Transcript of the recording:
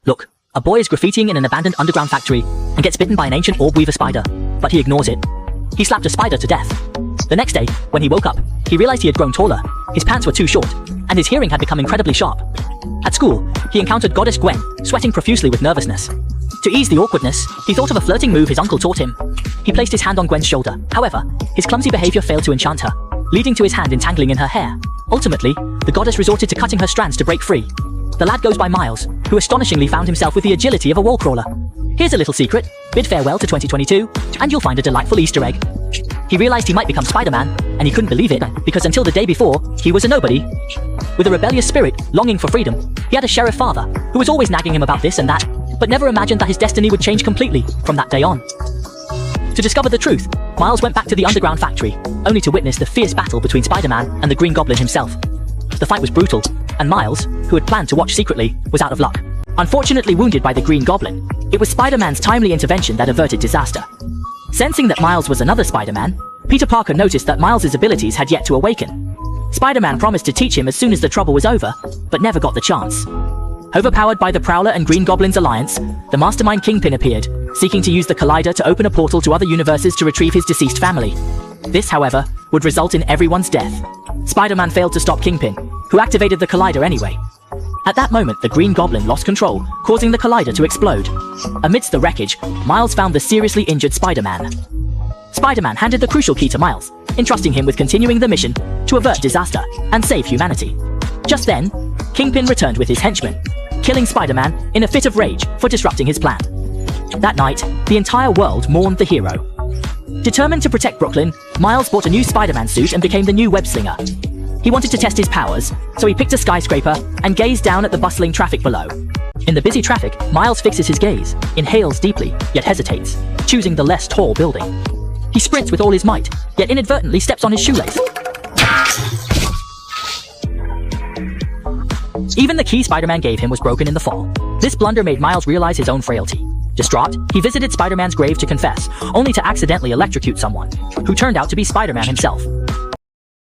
Look, a boy is graffitiing in an abandoned underground factory and gets bitten by an ancient orb weaver spider, but he ignores it. He slapped a spider to death. The next day, when he woke up, he realized he had grown taller, his pants were too short, and his hearing had become incredibly sharp. At school, he encountered Goddess Gwen, sweating profusely with nervousness. To ease the awkwardness, he thought of a flirting move his uncle taught him. He placed his hand on Gwen's shoulder. However, his clumsy behavior failed to enchant her, leading to his hand entangling in her hair. Ultimately, the goddess resorted to cutting her strands to break free. The lad goes by Miles, who astonishingly found himself with the agility of a wall crawler. Here's a little secret: bid farewell to 2022, and you'll find a delightful Easter egg. He realized he might become Spider-Man, and he couldn't believe it, because until the day before, he was a nobody. With a rebellious spirit, longing for freedom, he had a sheriff father, who was always nagging him about this and that, but never imagined that his destiny would change completely from that day on. To discover the truth, Miles went back to the underground factory, only to witness the fierce battle between Spider-Man and the Green Goblin himself. The fight was brutal, and Miles, who had planned to watch secretly, was out of luck. Unfortunately wounded by the Green Goblin, it was Spider-Man's timely intervention that averted disaster. Sensing that Miles was another Spider-Man, Peter Parker noticed that Miles' abilities had yet to awaken. Spider-Man promised to teach him as soon as the trouble was over, but never got the chance. Overpowered by the Prowler and Green Goblin's alliance, the mastermind Kingpin appeared, seeking to use the Collider to open a portal to other universes to retrieve his deceased family. This, however, would result in everyone's death. Spider-Man failed to stop Kingpin, who activated the Collider anyway. At that moment, the Green Goblin lost control, causing the Collider to explode. Amidst the wreckage, Miles found the seriously injured Spider-Man. Spider-Man handed the crucial key to Miles, entrusting him with continuing the mission to avert disaster and save humanity. Just then, Kingpin returned with his henchmen, killing Spider-Man in a fit of rage for disrupting his plan. That night, the entire world mourned the hero. Determined to protect Brooklyn, Miles bought a new Spider-Man suit and became the new web-slinger. He wanted to test his powers, so he picked a skyscraper and gazed down at the bustling traffic below. In the busy traffic, Miles fixes his gaze, inhales deeply, yet hesitates, choosing the less tall building. He sprints with all his might, yet inadvertently steps on his shoelace. Even the key Spider-Man gave him was broken in the fall. This blunder made Miles realize his own frailty. Distraught, he visited Spider-Man's grave to confess, only to accidentally electrocute someone, who turned out to be Spider-Man himself.